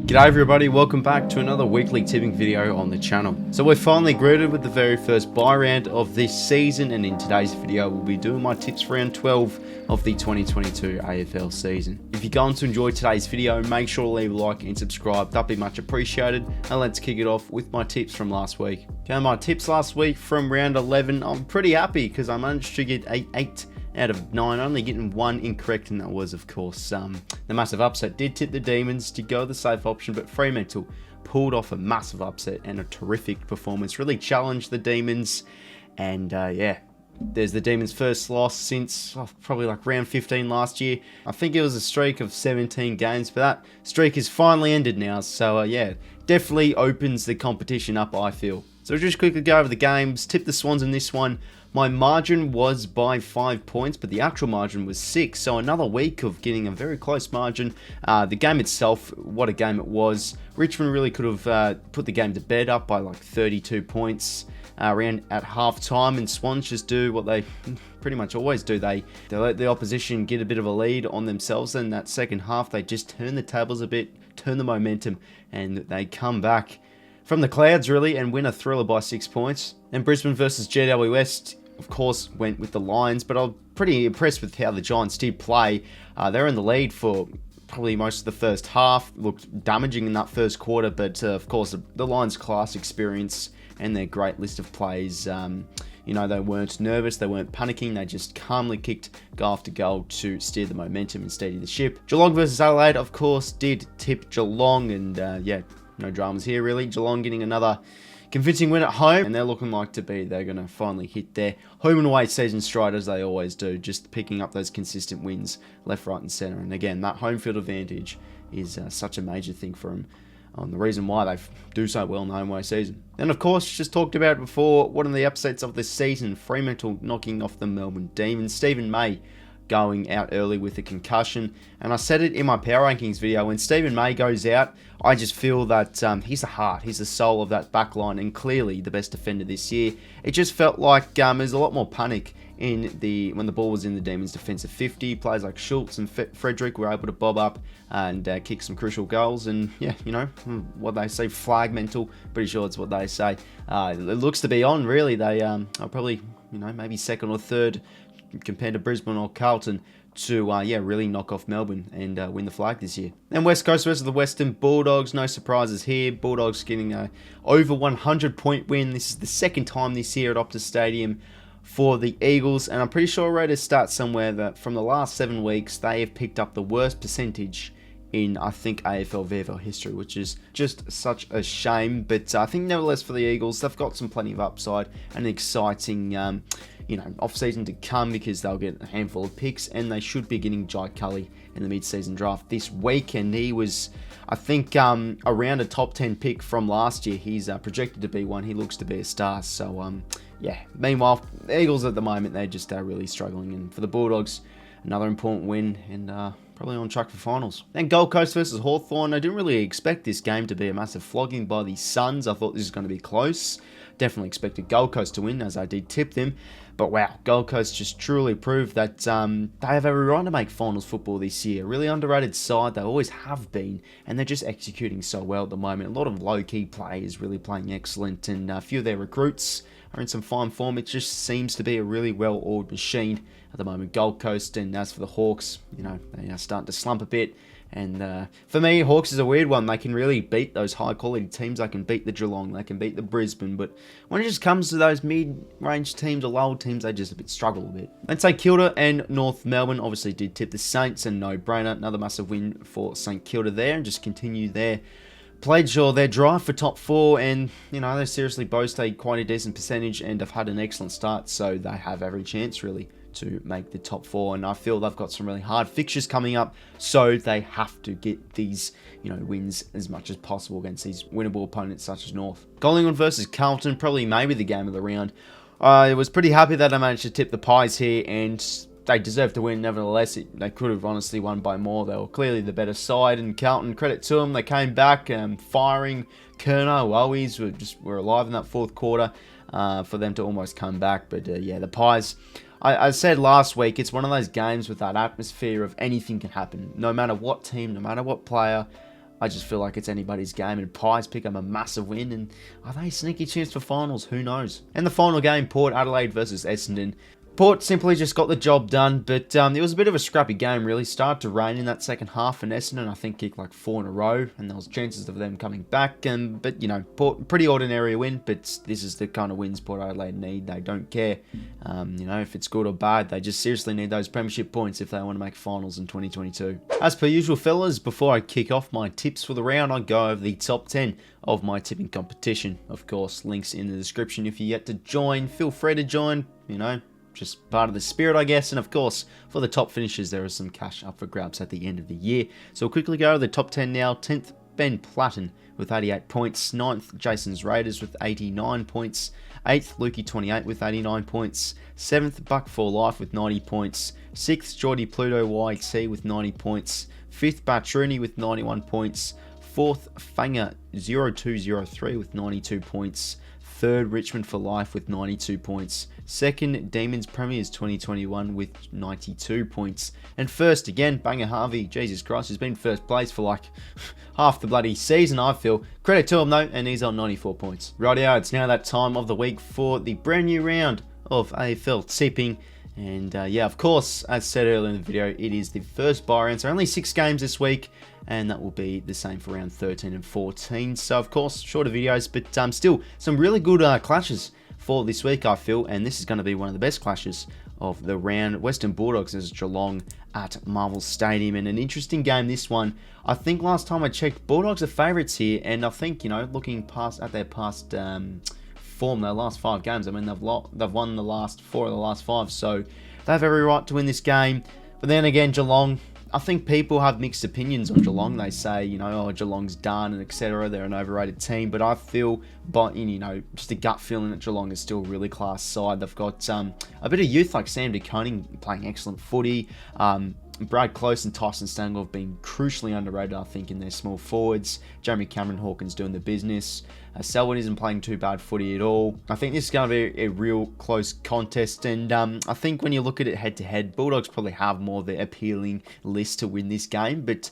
G'day everybody, welcome back to another weekly tipping video on the channel. So we're finally greeted with the very first bye round of this season, and in today's video we'll be doing my tips for round 12 of the 2022 AFL season. If you're going to enjoy today's video, make sure to leave a like and subscribe, that'd be much appreciated, and let's kick it off with my tips from last week. Okay, my tips last week from round 11, I'm pretty happy because I managed to get 8 out of 9, only getting 1 incorrect, and that was of course the massive upset. Did tip the Demons to go the safe option, but Fremantle pulled off a massive upset and a terrific performance, really challenged the Demons, and yeah, there's the Demons' first loss since probably like round 15 last year. I think it was a streak of 17 games, but that streak is finally ended now, so yeah, definitely opens the competition up, I feel. So just quickly go over the games. Tip the Swans in this one. My margin was by 5 points, but the actual margin was 6. So another week of getting a very close margin. The game itself, what a game it was. Richmond really could have put the game to bed, up by like 32 points around at half time, and Swans just do what they pretty much always do. They let the opposition get a bit of a lead on themselves. In that second half, they just turn the tables a bit, turn the momentum, and they come back from the clouds really and win a thriller by 6 points. And Brisbane versus GWS, of course, went with the Lions, but I'm pretty impressed with how the Giants did play. They're in the lead for probably most of the first half, looked damaging in that first quarter, but of course the Lions' class experience and their great list of plays, you know, they weren't nervous, they weren't panicking, they just calmly kicked goal after goal to steer the momentum and steady the ship. Geelong versus Adelaide, of course, did tip Geelong, and yeah, no dramas here really. Geelong getting another convincing win at home, and they're looking like they're going to finally hit their home and away season stride as they always do, just picking up those consistent wins left, right and centre. And again, that home field advantage is such a major thing for them. The reason why they do so well in the home away season. And of course, just talked about before, one of the upsets of this season, Fremantle knocking off the Melbourne Demons. Stephen May going out early with a concussion, and I said it in my power rankings video, when Stephen May goes out, I just feel that he's the heart, he's the soul of that back line, and clearly the best defender this year. It just felt like there's a lot more panic in when the ball was in the Demons' defensive 50. Players like 𝐓𝐡𝐞 and Frederick were able to bob up and kick some crucial goals, and yeah, you know, what they say, flag mental, pretty sure it's what they say. It looks to be on, really. They are probably, you know, maybe second or third compared to Brisbane or Carlton to yeah, really knock off Melbourne and win the flag this year. And West Coast versus the Western Bulldogs, no surprises here. Bulldogs getting a over 100-point win. This is the second time this year at Optus Stadium for the Eagles, and I'm pretty sure I read a stat somewhere that from the last 7 weeks they have picked up the worst percentage in, I think, AFL VFL history, which is just such a shame. But I think nevertheless for the Eagles, they've got some plenty of upside and an exciting you know, off-season to come, because they'll get a handful of picks, and they should be getting 𝐼𝐻𝐿𝐼 in the mid-season draft this week, and he was, I think, around a top 10 pick from last year. He's projected to be one. He looks to be a star, so yeah. Meanwhile, the Eagles at the moment, they're just really struggling, and for the Bulldogs, another important win, and probably on track for finals. Then Gold Coast versus Hawthorn. I didn't really expect this game to be a massive flogging by the Suns. I thought this was going to be close. Definitely expected Gold Coast to win, as I did tip them. But wow, Gold Coast just truly proved that they have every right to make finals football this year. Really underrated side, they always have been, and they're just executing so well at the moment. A lot of low-key players really playing excellent, and a few of their recruits are in some fine form. It just seems to be a really well-oiled machine at the moment, Gold Coast. And as for the Hawks, you know, they are starting to slump a bit. And for me, Hawks is a weird one. They can really beat those high-quality teams. They can beat the Geelong, they can beat the Brisbane, but when it just comes to those mid-range teams or lower teams, they just a bit struggle a bit. I'd say 𝐴𝐻𝐿𝐷 and North Melbourne obviously did tip the Saints, and no-brainer. Another massive win for St Kilda there, and just continue their pledge or their drive for top 4, and you know, they seriously boast quite a decent percentage and have had an excellent start, so they have every chance really to make the top 4, and I feel they've got some really hard fixtures coming up, so they have to get these, you know, wins as much as possible against these winnable opponents such as North. Collingwood versus Carlton, probably maybe the game of the round. I was pretty happy that I managed to tip the Pies here, and they deserve to win nevertheless. They could have honestly won by more. They were clearly the better side, and Carlton, credit to them, they came back firing. 𝐼𝐻𝐿𝐼 were alive in that fourth quarter for them to almost come back. But yeah, the Pies, I said last week, it's one of those games with that atmosphere of anything can happen. No matter what team, no matter what player, I just feel like it's anybody's game, and Pies pick up a massive win, and are they a sneaky chance for finals? Who knows? And the final game, Port Adelaide versus Essendon. Port simply just got the job done, but it was a bit of a scrappy game, really. Started to rain in that second half, and Essendon, I think, kicked like 4 in a row, and there was chances of them coming back. But, you know, Port, pretty ordinary win, but this is the kind of wins Port Adelaide need. They don't care, you know, if it's good or bad. They just seriously need those premiership points if they want to make finals in 2022. As per usual, fellas, before I kick off my tips for the round, I go over the top 10 of my tipping competition. Of course, links in the description if you're yet to join. Feel free to join, you know. Just part of the spirit, I guess. And of course, for the top finishers, there is some cash up for grabs at the end of the year. So we'll quickly go over the top 10 now. 10th, Ben Platten with 88 points. 9th, Jason's Raiders with 89 points. 8th, 𝐼𝐿𝐼𝐸 with 89 points. 7th, Buck for Life with 90 points. 6th, 𝐬𝐿𝐼𝐷 𝐌𝐚𝐭𝐞 with 90 points. 5th, Batrooney with 91 points. 4th, 𝐼𝐸𝐴𝐺𝐿𝐼𝐿𝐼𝐿 with 92 points. 3rd, Richmond for Life with 92 points. 2nd, Demons Premiers 2021 with 92 points. And first, again, Banger Harvey, Jesus Christ, has been first place for like half the bloody season, I feel. Credit to him though, and he's on 94 points. Rightio, it's now that time of the week for the brand new round of AFL tipping. And yeah, of course, as said earlier in the video, it is the first bye round. So only 6 games this week, and that will be the same for round 13 and 14. So of course, shorter videos, but still some really good clashes for this week, I feel. And this is going to be one of the best clashes of the round. Western Bulldogs versus Geelong at Marvel Stadium, and an interesting game this one. I think last time I checked, Bulldogs are favourites here, and I think, you know, looking at their past form, their last 5 games, I mean, they've won the last 4 of the last 5, so they have every right to win this game. But then again, Geelong, I think people have mixed opinions on Geelong. They say, you know, oh, Geelong's done and etc. They're an overrated team, but I feel, you know, just a gut feeling that Geelong is still a really class side. They've got a bit of youth like Sam De Koning playing excellent footy. Brad Close and Tyson Stangle have been crucially underrated, I think, in their small forwards. Jeremy Cameron Hawkins doing the business. Selwyn isn't playing too bad footy at all. I think this is going to be a real close contest, and I think when you look at it head-to-head, Bulldogs probably have more of the appealing list to win this game, but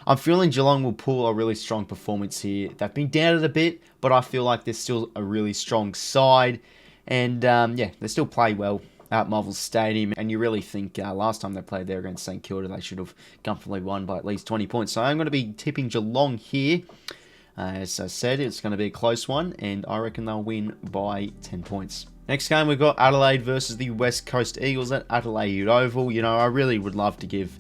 I'm feeling Geelong will pull a really strong performance here. They've been doubted a bit, but I feel like they're still a really strong side, and yeah, they still play well at Marvel Stadium, and you really think last time they played there against St Kilda, they should have comfortably won by at least 20 points. So I'm going to be tipping Geelong here. As I said, it's going to be a close one, and I reckon they'll win by 10 points. Next game, we've got Adelaide versus the West Coast Eagles at Adelaide Oval. You know, I really would love to give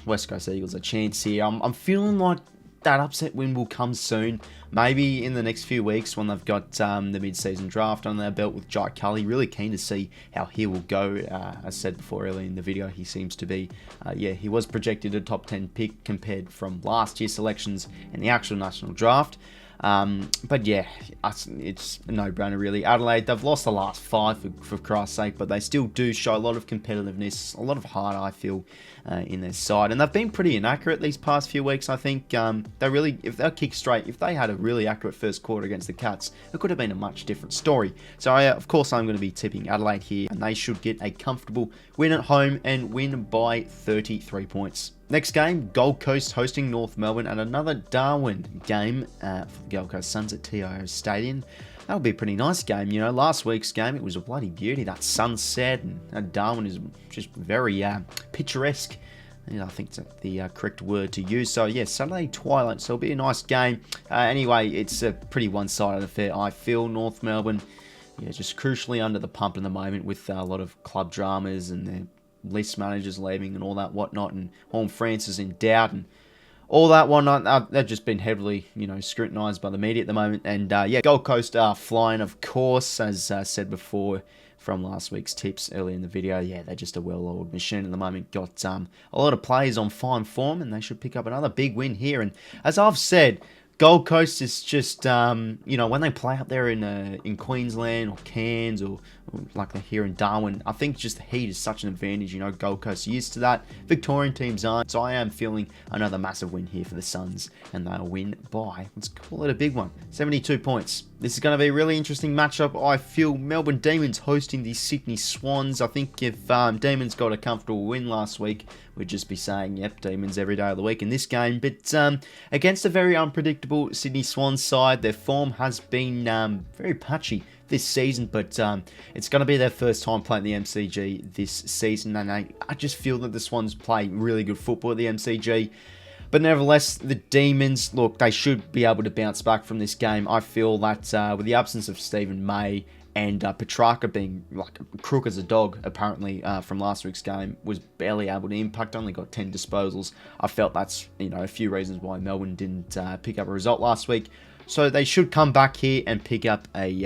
West Coast Eagles a chance here. I'm feeling like that upset win will come soon. Maybe in the next few weeks when they've got the mid-season draft on their belt with Jai Cully. Really keen to see how he will go. As said before earlier in the video, he seems to be, yeah, he was projected a top 10 pick compared from last year's selections in the actual national draft. But yeah, it's a no-brainer really. Adelaide, they've lost the last 5 for Christ's sake, but they still do show a lot of competitiveness, a lot of heart, I feel, in their side. And they've been pretty inaccurate these past few weeks, I think. They really, if they'll kick straight, if they had a really accurate first quarter against the Cats, it could have been a much different story. So of course, I'm going to be tipping Adelaide here, and they should get a comfortable win at home and win by 33 points. Next game, Gold Coast hosting North Melbourne, and another Darwin game for the Gold Coast Suns at TIO Stadium. That'll be a pretty nice game. You know, last week's game, it was a bloody beauty. That sunset, and Darwin is just very picturesque. I think it's the correct word to use. So yeah, Saturday twilight, so it'll be a nice game. Anyway, it's a pretty one-sided affair. I feel North Melbourne, yeah, just crucially under the pump at the moment with a lot of club dramas and their list managers leaving and all that whatnot, and Horn Francis in doubt and all that whatnot. They've just been heavily, you know, scrutinised by the media at the moment. And yeah, Gold Coast are flying, of course, as said before from last week's tips earlier in the video. Yeah, they're just a well-oiled machine at the moment. Got a lot of players on fine form, and they should pick up another big win here. And as I've said, Gold Coast is just, you know, when they play up there in Queensland or Cairns or like here in Darwin. I think just the heat is such an advantage. You know, Gold Coast used to that. Victorian teams aren't. So I am feeling another massive win here for the Suns, and they'll win by, let's call it a big one, 72 points. This is going to be a really interesting matchup. I feel Melbourne Demons hosting the Sydney Swans. I think if Demons got a comfortable win last week, we'd just be saying, yep, Demons every day of the week in this game. But against a very unpredictable Sydney Swans side, their form has been very patchy this season, but it's going to be their first time playing the MCG this season, and I just feel that the Swans play really good football at the MCG. But nevertheless, the Demons, look, they should be able to bounce back from this game. I feel that with the absence of Stephen May and Petrarca being like crook as a dog, apparently, from last week's game, was barely able to impact, only got 10 disposals. I felt that's, you know, a few reasons why Melbourne didn't pick up a result last week. So they should come back here and pick up a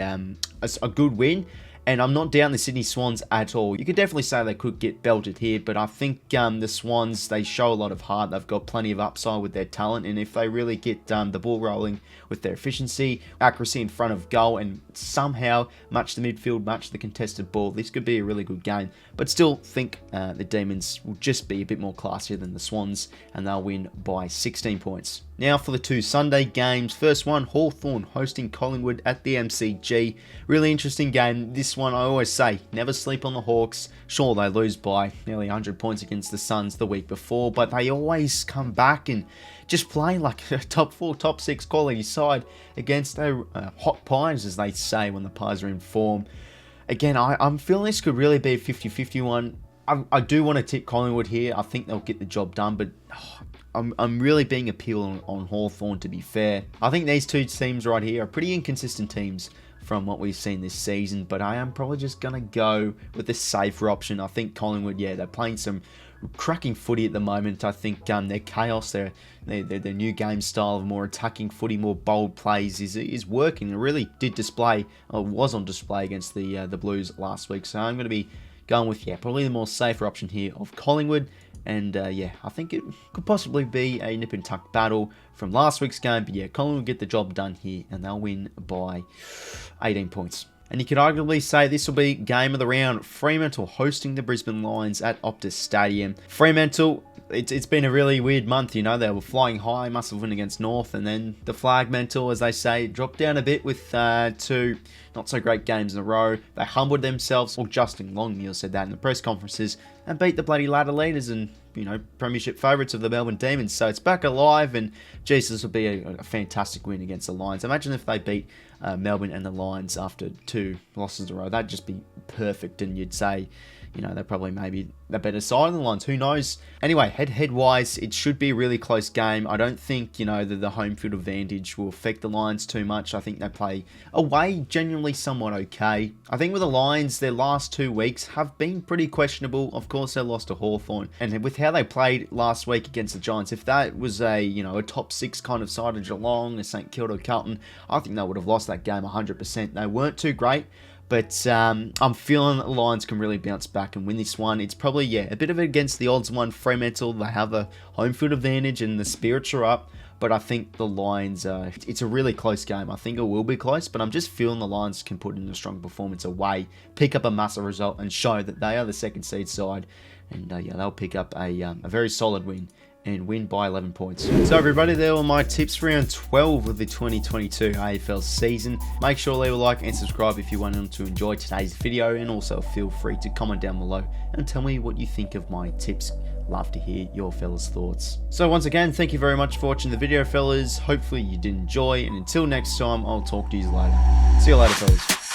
good win. And I'm not down the Sydney Swans at all. You could definitely say they could get belted here, but I think the Swans, they show a lot of heart. They've got plenty of upside with their talent, and if they really get the ball rolling with their efficiency, accuracy in front of goal, and somehow match the midfield, match the contested ball, this could be a really good game. But still think the Demons will just be a bit more classier than the Swans, and they'll win by 16 points. Now for the two Sunday games. First one, Hawthorn hosting Collingwood at the MCG. Really interesting game. This one, I always say, never sleep on the Hawks. Sure, they lose by nearly 100 points against the Suns the week before, but they always come back and just play like a top 4, top 6 quality side against their hot Pies, as they say when the Pies are in form. Again, I'm feeling this could really be a 50-50 one. I do want to tip Collingwood here. I think they'll get the job done, but I'm really being appealed on Hawthorn, to be fair. I think these two teams right here are pretty inconsistent teams from what we've seen this season, but I am probably just going to go with the safer option. I think Collingwood, yeah, they're playing some cracking footy at the moment. I think their chaos, their new game style of more attacking footy, more bold plays is working. It really did display, or was on display against the Blues last week. So I'm going to be going with, yeah, probably the more safer option here of Collingwood. And yeah, I think it could possibly be a nip and tuck battle from last week's game. But yeah, Collingwood will get the job done here, and they'll win by 18 points. And you could arguably say this will be game of the round. Fremantle hosting the Brisbane Lions at Optus Stadium. Fremantle, it's been a really weird month, you know. They were flying high, must have won against North, and then the flag mental, as they say, dropped down a bit with two not so great games in a row. They humbled themselves, or Justin Longmuir said that in the press conferences, and beat the bloody ladder leaders and, you know, premiership favourites of the Melbourne Demons. So it's back alive, and geez, this will be a fantastic win against the Lions. Imagine if they beat Melbourne and the Lions after 2 losses in a row. That'd just be perfect, and you'd say, you know, they're probably maybe a better side than the Lions. Who knows? Anyway, head-to-head wise, it should be a really close game. I don't think, you know, that the home field advantage will affect the Lions too much. I think they play away genuinely somewhat okay. I think with the Lions, their last 2 weeks have been pretty questionable. Of course, they lost to Hawthorn, and with how they played last week against the Giants, if that was a, you know, a top 6 kind of side of Geelong, a 𝐓𝐡𝐞 𝐿𝐴 Carlton, I think they would have lost that game 100%. They weren't too great. But I'm feeling that the Lions can really bounce back and win this one. It's probably, yeah, a bit of it against the odds one. Fremantle, they have a home field advantage and the spirits are up. But I think the Lions, it's a really close game. I think it will be close, but I'm just feeling the Lions can put in a strong performance away, pick up a massive result, and show that they are the second seed side. And yeah, they'll pick up a very solid win and win by 11 points. So everybody, there were my tips for round 12 of the 2022 AFL season. Make sure to leave a like and subscribe if you wanted to enjoy today's video, and also feel free to comment down below and tell me what you think of my tips. Love to hear your fellas' thoughts. So once again, thank you very much for watching the video, fellas. Hopefully you did enjoy, and until next time, I'll talk to you later. See you later, fellas.